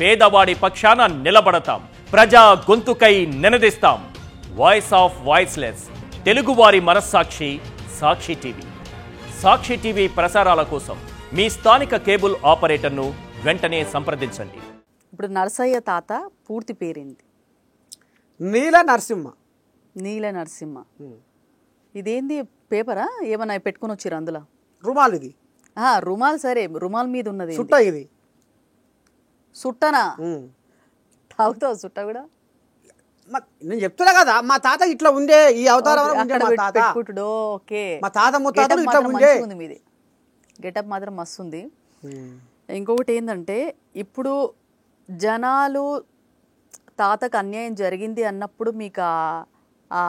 పేదవాడి పక్షాన నిలబడతాం, ప్రజా గొంతుకై నినదిస్తాం. వాయిస్ ఆఫ్ వాయిస్లెస్, తెలుగువారి మనస్సాక్షి సాక్షి టీవీ. సాక్షి టీవీ ప్రసారాల కోసం మీ స్థానిక కేబుల్ ఆపరేటర్ను వెంటనే సంప్రదించండి. ఇప్పుడు నరసయ్య తాత పూర్తి పేరేంటి? నీల నరసింహ. నీల నరసింహ. ఇదేంది పేపరా ఏమన్నా పెట్టుకుని వచ్చారు అందులో? రుమాల్ ఇది. రుమాల్. సరే, రుమాల్ మీద ఉన్నది సుట్ట. ఇది సుట్టనా? తాగుతావు సుట్ట కూడా? నేను చెప్తున్నా కదా, మా తాత ఇట్లా ఉండే, ఈ అవతారం పెట్టుకుంటుడు. ఓకే, మా తాత ముత్తాతలు ఇట్లా ఉండే. మీది గెటప్ మాత్రం మస్తు ఉంది. ఇంకొకటి ఏంటంటే, ఇప్పుడు జనాలు తాతకు అన్యాయం జరిగింది అన్నప్పుడు మీకు ఆ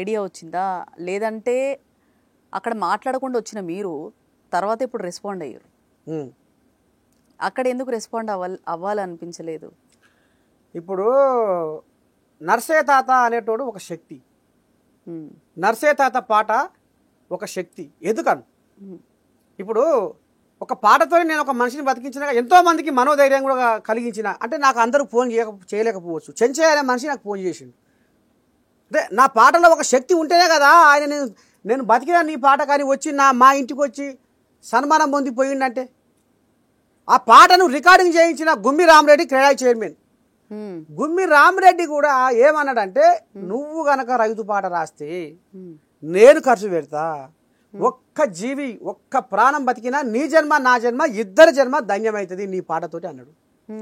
ఐడియా వచ్చిందా, లేదంటే అక్కడ మాట్లాడకుండా వచ్చిన మీరు తర్వాత ఇప్పుడు రెస్పాండ్ అయ్యారు? అక్కడ ఎందుకు రెస్పాండ్ అవ్వాలనిపించలేదు? ఇప్పుడు నర్సయ్య తాత అనేటోడు ఒక శక్తి, నర్సయ్య తాత పాట ఒక శక్తి. ఎందుకని ఇప్పుడు ఒక పాటతో నేను ఒక మనిషిని బతికించిన, ఎంతో మందికి మనోధైర్యం కూడా కలిగించిన. అంటే నాకు అందరూ ఫోన్ చేయలేకపోవచ్చు, చెంచయ్య అనే మనిషి నాకు ఫోన్ చేసిండు. అంటే నా పాటలో ఒక శక్తి ఉంటేనే కదా ఆయన నేను బతికినా నీ పాట కానీ వచ్చి మా ఇంటికి వచ్చి సన్మానం పొందిపోయిందంటే. ఆ పాటను రికార్డింగ్ చేయించిన గుమ్మి రామరెడ్డి క్రీడా చైర్మన్. గుమ్మి రామరెడ్డి కూడా ఏమన్నాడంటే, నువ్వు గనక రైతు పాట రాస్తే నేను ఖర్చు పెడతా, ఒక్క జీవి ఒక్క ప్రాణం బతికినా నీ జన్మ నా జన్మ ఇద్దరి జన్మ ధన్యమవుతుంది నీ పాటతోటి అన్నాడు.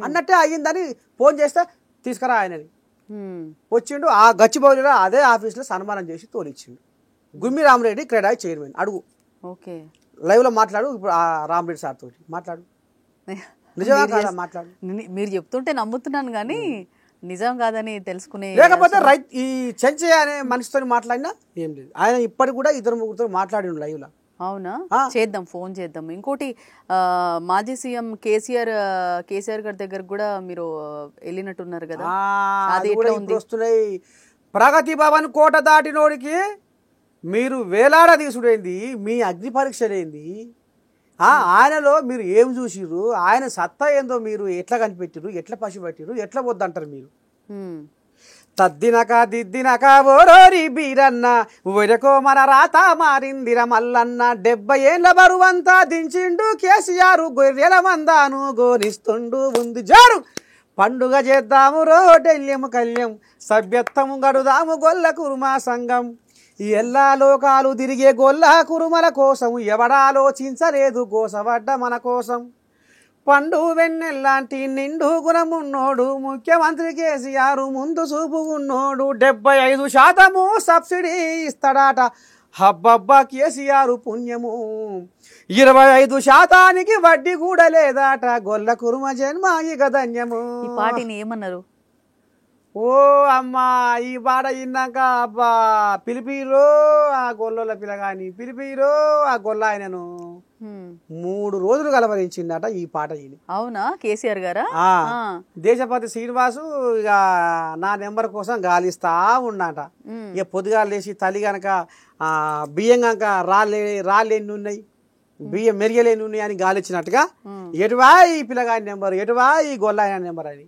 అన్నట్టే అయ్యిందని ఫోన్ చేస్తే తీసుకురా ఆయనని. వచ్చిండు, ఆ గచ్చిబౌలిలో అదే ఆఫీస్లో సన్మానం చేసి తోలిచ్చిండు. గుమ్మి రామరెడ్డి క్రీడా చైర్మన్. అడుగు, ఓకే, లైవ్లో మాట్లాడు. ఇప్పుడు ఆ రామరెడ్డి సార్ తోటి మాట్లాడు. నిజంగా కాదా మాట్లాడు? మీరు చెప్తుంటే నమ్ముతున్నాను కానీ నిజం కాదని తెలుసుకునే. లేకపోతే ఈ చెంచయ్య అనే మనిషితో మాట్లాడినా ఏం లేదు. ఆయన ఇప్పటికి కూడా ఇద్దరు ముగ్గురితో మాట్లాడి లైవ్ లో. అవునా? చేద్దాం, ఫోన్ చేద్దాం. ఇంకోటి, మాజీ సీఎం కేసీఆర్ గారి దగ్గర కూడా మీరు వెళ్ళినట్టున్నారు కదా, అది వస్తున్నాయి. ప్రగతి భవన్ కోట దాటినోడికి మీరు వేలాడ తీసుడైంది, మీ అగ్ని పరీక్షలేంది, ఆయనలో మీరు ఏం చూసిర్రు, ఆయన సత్తా ఏందో మీరు ఎట్లా కనిపెట్టిరు, ఎట్లా పసిపెట్టిరు, ఎట్లా వద్దంటారు మీరు? తద్దినక దిద్దినక ఓరోరి బీరన్న ఒరకో మన రాత మారిందిర మల్లన్న. 70 ఏళ్ళ బరువంతా దించిండు కేసీఆర్, గొర్రెల మందాను గోనిస్తుండు ఉంది జారు. పండుగ చేద్దాము రోడెల్యము కళ్యం, సభ్యత్వము గడుదాము గొల్ల కురుమా సంఘం. ఈ ఎల్లా లోకాలు తిరిగే గొల్ల కురుమల కోసం ఎవడాలోచించలేదు గోసవడ్డ మన కోసం. పండు వెన్నెల్లాంటి నిండు గుణమున్నోడు ముఖ్యమంత్రి కేసీఆర్, ముందు చూపు ఉన్నోడు. 75% సబ్సిడీ ఇస్తాడాట, హబ్బబ్బా కేసీఆర్ పుణ్యము. 25% వడ్డీ కూడా లేదాట, గొల్ల కురుమ జన్మ ఇక ధన్యము. ఈ పాటిని ఏమన్నారు? ఓ అమ్మా, ఈ పాట విన్నాక అబ్బా పిలిపిరో ఆ గొల్ల పిల్లగాని, పిలిపిరో ఆ గొల్ల ఆయనను 3 రోజులు కలవరించిందట ఈ పాట విని. అవునా? కేసీఆర్ గారా? దేశపతి శ్రీనివాసు ఇక నా నెంబర్ కోసం గాలిస్తా ఉండట. ఇక పొద్దుగా లేచి తల్లి గనక బియ్యం కనుక రాళ్ళెన్ని ఉన్నాయి, బియ్యం మెరిగలేని ఉన్నాయి అని గాలిచ్చినట్టుగా, ఎటువా ఈ పిల్లగాని నెంబర్, ఎటువా ఈ గొల్ల ఆయన నెంబర్ అని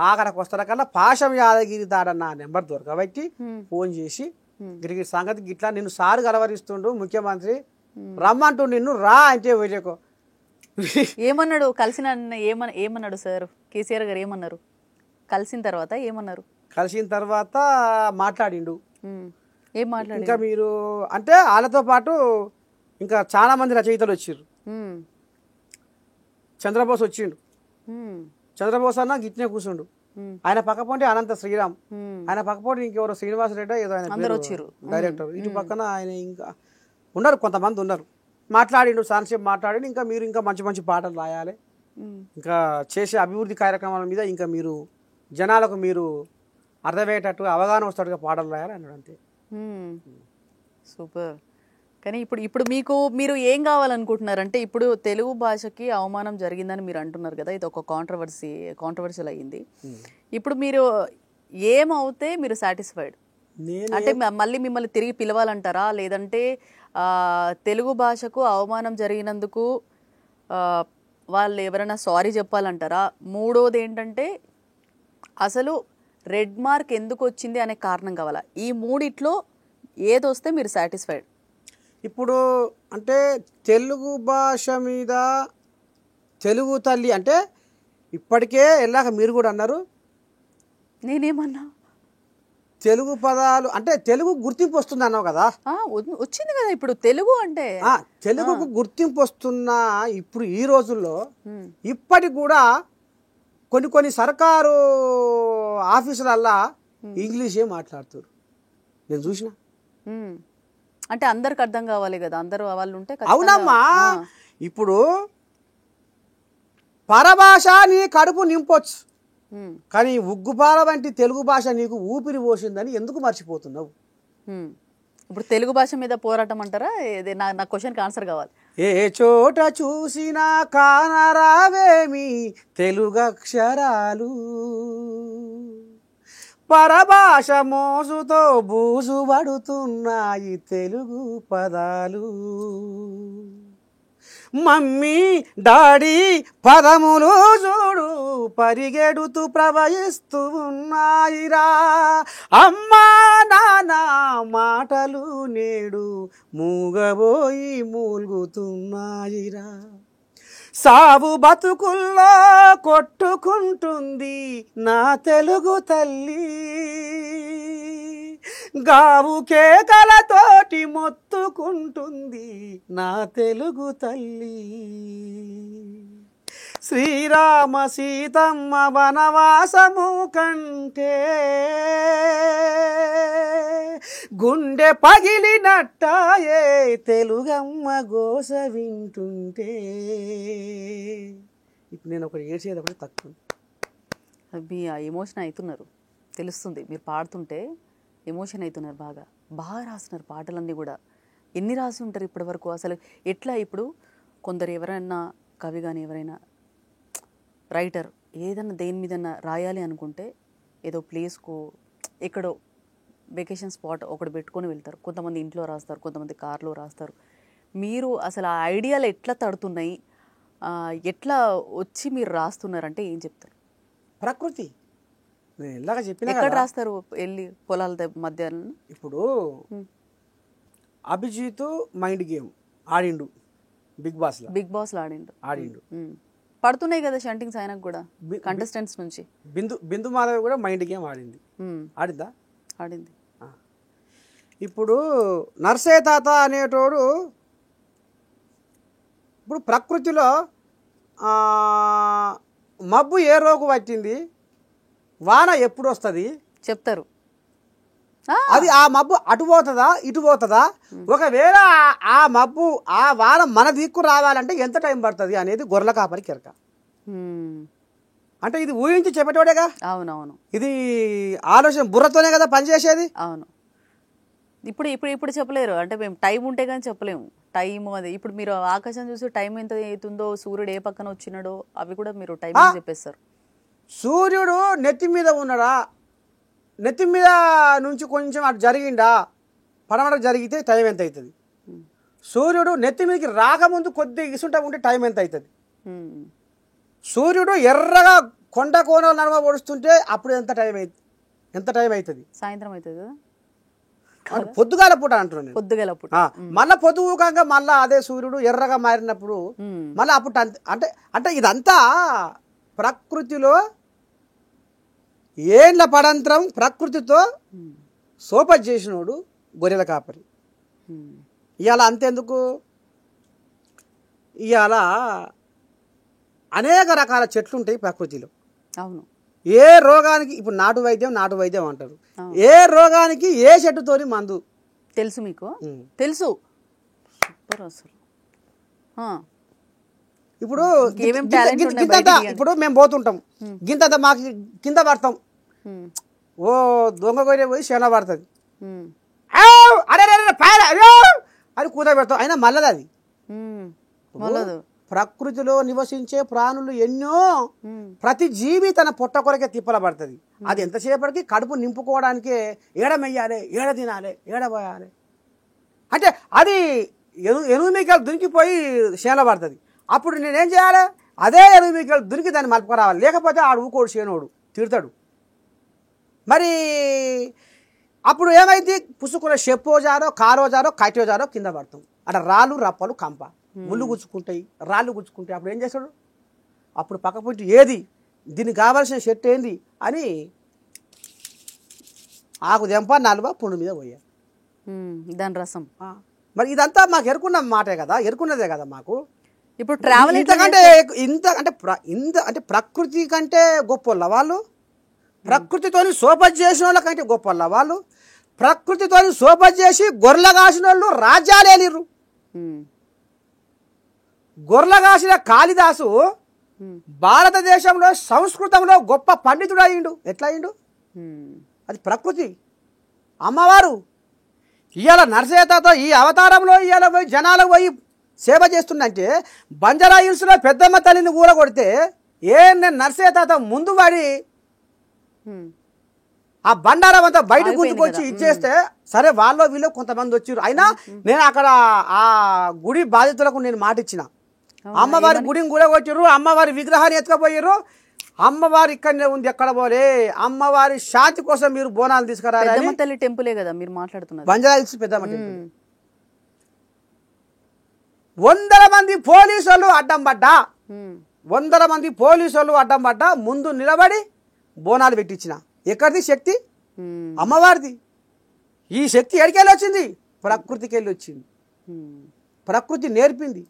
ఆఖరికి వస్తార కల్లా పాశం యాదగిరి దాడన్న నెంబర్ దొరకబట్టి ఫోన్ చేసి గిరిగిరి సంగతి గిట్లా నిన్ను సారు కలవరిస్తుండు ముఖ్యమంత్రి, రమ్మంటూ నిన్ను రా అంటే వెళ్ళకో. ఏమన్నాడు? కలిసిన ఏమన్నాడు సార్ కేసీఆర్ గారు? ఏమన్నారు కలిసిన తర్వాత? ఏమన్నారు? కలిసిన తర్వాత మాట్లాడిండు. ఏం మాట్లాడు? ఇంకా మీరు అంటే వాళ్ళతో పాటు ఇంకా చాలా మంది రచయితలు వచ్చారు. చంద్రబోస్ వచ్చిండు. చంద్రబోస్ అన్న గిట్నే కూర్చుండు. ఆయన పక్కపోంటి అనంత శ్రీరామ్, ఆయన పక్కపోంటి ఇంకెవరో శ్రీనివాసరెడ్డి ఏదో ఆయన డైరెక్టర్. ఇటు పక్కన ఆయన ఇంకా ఉన్నారు, కొంతమంది ఉన్నారు. మాట్లాడిండు, సాన్సేపు మాట్లాడి ఇంకా మీరు ఇంకా మంచి మంచి పాటలు రాయాలి, ఇంకా చేసే అభివృద్ధి కార్యక్రమాల మీద ఇంకా మీరు జనాలకు మీరు అర్థమయ్యేటట్టు అవగాహన వస్తాడుగా పాటలు రాయాలి అన్నాడు. అంతే. సూపర్. కానీ ఇప్పుడు మీరు ఏం కావాలనుకుంటున్నారంటే, ఇప్పుడు తెలుగు భాషకి అవమానం జరిగిందని మీరు అంటున్నారు కదా, ఇది ఒక కాంట్రవర్షియల్ అయ్యింది. ఇప్పుడు మీరు ఏమవుతే మీరు సాటిస్ఫైడ్? అంటే మళ్ళీ మిమ్మల్ని తిరిగి పిలవాలంటారా, లేదంటే తెలుగు భాషకు అవమానం జరిగినందుకు వాళ్ళు ఎవరైనా సారీ చెప్పాలంటారా? మూడోది ఏంటంటే అసలు రెడ్ మార్క్ ఎందుకు వచ్చింది అనే కారణం కావాలా? ఈ మూడిట్లో ఏదొస్తే మీరు సాటిస్ఫైడ్? ఇప్పుడు అంటే తెలుగు భాష మీద తెలుగు తల్లి అంటే ఇప్పటికే ఎలాగ మీరు కూడా అన్నారు, నేనేమన్నా తెలుగు పదాలు అంటే తెలుగు గుర్తింపు వస్తుంది అన్నావు కదా. వచ్చింది కదా ఇప్పుడు తెలుగు అంటే. తెలుగుకు గుర్తింపు వస్తున్న ఇప్పుడు ఈ రోజుల్లో ఇప్పటికి కూడా కొన్ని సర్కారు ఆఫీసులల్లా ఇంగ్లీషే మాట్లాడుతారు, నేను చూసిన. అంటే అందరికి అర్థం కావాలి కదా, అందరూ వాళ్ళు ఉంటే. అవునమ్మా, ఇప్పుడు పరభాష నీ కడుపు నింపొచ్చు, కానీ ఉగ్గుపాల వంటి తెలుగు భాష నీకు ఊపిరి పోసిందని ఎందుకు మర్చిపోతున్నావు? ఇప్పుడు తెలుగు భాష మీద పోరాటం అంటారా? నా క్వశ్చన్కి ఆన్సర్ కావాలి. ఏ చోట చూసినా కానరావేమి తెలుగు అక్షరాలు, పరభాష మోసుతో బూజు పడుతున్నాయి తెలుగు పదాలు, మమ్మీ డాడీ పదములు చూడు పరిగెడుతూ ప్రవహిస్తూ ఉన్నాయిరా, అమ్మా నాన్న మాటలు నేడు మూగబోయి మూల్గుతున్నాయిరా, సావు బతుకుల్లో కొట్టుకుంటుంది నా తెలుగు తల్లి, గావు కేకలతోటి మొత్తుకుంటుంది నా తెలుగు తల్లి, శ్రీరామ సీతమ్మ వనవాసము కంటే గుండె పగిలినట్టాయే తెలుగమ్మ గోస వింటుంటే. ఇప్పుడు నేను ఒకటి ఏడ్చేది తక్కువ. మీ ఎమోషన్ అవుతున్నారు తెలుస్తుంది, మీరు పాడుతుంటే ఎమోషన్ అవుతున్నారు, బాగా రాస్తున్నారు పాటలన్నీ కూడా. ఎన్ని రాసి ఉంటారు ఇప్పటి వరకు? అసలు ఎట్లా? ఇప్పుడు కొందరు ఎవరైనా కవి కానీ ఎవరైనా రైటర్ ఏదన్నా దేని మీదన్నా రాయాలి అనుకుంటే ఏదో ప్లేస్కో ఎక్కడో వెకేషన్ స్పాట్ ఒకటి పెట్టుకొని వెళ్తారు, కొంతమంది ఇంట్లో రాస్తారు, కొంతమంది కార్లో రాస్తారు. మీరు అసలు ఆ ఐడియాలు ఎట్లా తడుతున్నాయి, ఎట్లా వచ్చి మీరు రాస్తున్నారంటే ఏం చెప్తారు? ప్రకృతి ఇలాగా చెప్పిన. ఎక్కడ రాస్తారు వెళ్ళి పొలాల మధ్య? ఇప్పుడు అభిజిత్ మైండ్ గేమ్ ఆడిండు, బిగ్ బాస్ లో ఆడిండు. పడుతున్నాయి కదా షంటింగ్స్ ఆయనకు కూడా కంటెస్టెంట్స్ నుంచి. బిందు మాధవి కూడా మైండ్ గేమ్ ఆడిందా? ఆడింది. ఇప్పుడు నర్సే తాత అనేటోడు ఇప్పుడు ప్రకృతిలో మబ్బు ఏ రోగు పట్టింది, వాన ఎప్పుడు వస్తుంది చెప్తారు. అది ఆ మబ్బు అటు పోతుందా ఇటు పోతుందా, ఒకవేళ ఆ మబ్బు ఆ వాన మన దిక్కు రావాలంటే ఎంత టైం పడుతుంది అనేది గొర్రెల కాపరి కెరక. అంటే ఇది ఊహించి చెప్పేటోడేగా. అవునవును, ఇది ఆలోచన బుర్రతోనే కదా పనిచేసేది. అవును. ఇప్పుడు చెప్పలేరు, అంటే మేము టైం ఉంటే కానీ చెప్పలేము టైం. అది ఇప్పుడు మీరు ఆకాశం చూసి టైం ఎంత అవుతుందో, సూర్యుడు ఏ పక్కన వచ్చినాడో అవి కూడా మీరు టైం చెప్పేస్తారు. సూర్యుడు నెత్తి మీద ఉన్నాడా, నెత్తి మీద నుంచి కొంచెం అటు జరిగిండా, పడమటకు జరిగితే టైం ఎంత అవుతుంది. సూర్యుడు నెత్తి మీదకి రాకముందు కొద్దిగా ఇసుంట ఉంటే టైం ఎంత అవుతుంది. సూర్యుడు ఎర్రగా కొండ కోనలు నడమ పొడుస్తుంటే అప్పుడు ఎంత టైం అవుతుంది? సాయంత్రం అవుతుంది, పొద్దుగాల పూట అంటున్నాను. పొద్దుగాల పూట మళ్ళా పొద్దుగా మళ్ళా అదే సూర్యుడు ఎర్రగా మారినప్పుడు మళ్ళీ అప్పుడు అంటే ఇదంతా ప్రకృతిలో ఏండ్ల పడంతరం ప్రకృతితో సోపత్ చేసినోడు గొర్రెల కాపరి. ఇవాళ అంతెందుకు, ఇవాళ అనేక రకాల చెట్లు ఉంటాయి ప్రకృతిలో. అవును. ఏ రోగానికి ఇప్పుడు నాటు వైద్యం అంటారు. ఏ రోగానికి ఏ చెట్టుతోని మందు తెలుసు మీకు? తెలుసు. సూపర్ అసలు. ఇప్పుడు ఇప్పుడు మేము పోతుంటాం, గింత మాకు కింద పడతాం, ఓ దొంగ గొర్రె పోయి శన పడుతుంది, అని కూత పెడతాం, అయినా మళ్ళది అది. ప్రకృతిలో నివసించే ప్రాణులు ఎన్నో, ప్రతి జీవి తన పొట్ట కొరకే తిప్పల పడుతుంది. అది ఎంతసేపటికి కడుపు నింపుకోవడానికే ఏడ మెయ్యాలి, ఏడ తినాలి, ఏడ పోయాలి అంటే అది ఎనుమికలు దునికిపోయి శేల పడుతుంది. అప్పుడు నేనేం చేయాలి, అదే ఎరువు మీకు దునికి దాన్ని మలుపుకురావాలి, లేకపోతే ఆడు ఊకోడు చేయనోడు తిడతాడు. మరి అప్పుడు ఏమైంది, పుసుకున్న చెప్పోజారో కారోజారో కైటోజారో కింద పడతాం. అక్కడ రాళ్ళు రప్పలు కంప ముళ్ళు గుచ్చుకుంటాయి, రాళ్ళు గుచ్చుకుంటాయి. అప్పుడు ఏం చేస్తాడు, అప్పుడు పక్కపుంటి ఏది దీనికి కావాల్సిన షర్ట్ ఏంది అని ఆకు దెంప నలువ పుండు మీద పోయా దాని రసం. మరి ఇదంతా మాకు ఎరుకున్న మాటే కదా, ఎరుకున్నదే కదా మాకు. ఇప్పుడు ట్రావెల్ ఇంతకంటే అంటే ప్రకృతి కంటే గొప్ప వాళ్ళు, ప్రకృతితోని సోపతి చేసిన వాళ్ళకంటే గొప్ప వాళ్ళు, ప్రకృతితోని సోపతి చేసి గొర్రెల కాసిన వాళ్ళు రాజ్యాలేనిర్రు. గొర్రెల కాసిన కాళిదాసు భారతదేశంలో సంస్కృతంలో గొప్ప పండితుడు అయ్యిండు. ఎట్లా అయ్యిండు, అది ప్రకృతి. అమ్మవారు ఇవాళ నరసేతతో ఈ అవతారంలో ఇవాళ పోయి జనాలకు పోయి సేవ చేస్తుందంటే, బంజారా హిల్స్లో పెద్దమ్మ తల్లిని ఊరగొడితే నేను నరసేత ముందు పడి ఆ బండారం అంతా బయట గుంజుకొచ్చి ఇచ్చేస్తే సరే, వాళ్ళు వీళ్ళు కొంతమంది వచ్చారు. అయినా నేను అక్కడ ఆ గుడి బాధితులకు నేను మాట ఇచ్చిన, అమ్మవారి గుడిని కూడగొట్టారు, అమ్మవారి విగ్రహాన్ని ఎత్తుకపోయారు, అమ్మవారి ఇక్కడనే ఉంది ఎక్కడ పోలే, అమ్మవారి శాంతి కోసం మీరు బోనాలు తీసుకురాలి. తల్లి టెంపులే కదా మీరు మాట్లాడుతున్నారు, బంజారా హిల్స్ పెద్దమ్మ టెంపుల్. 100 మంది పోలీసులు అడ్డం పడ్డా, 100 మంది పోలీసులు అడ్డం పడ్డా ముందు నిలబడి బోనాలు పెట్టించిన. ఎక్కడిది శక్తి, అమ్మవారిది. ఈ శక్తి ఎడికెళ్ళి వచ్చింది, ప్రకృతికి వెళ్ళి వచ్చింది, ప్రకృతి నేర్పింది.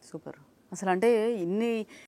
సూపర్. అసలు అంటే ఇన్ని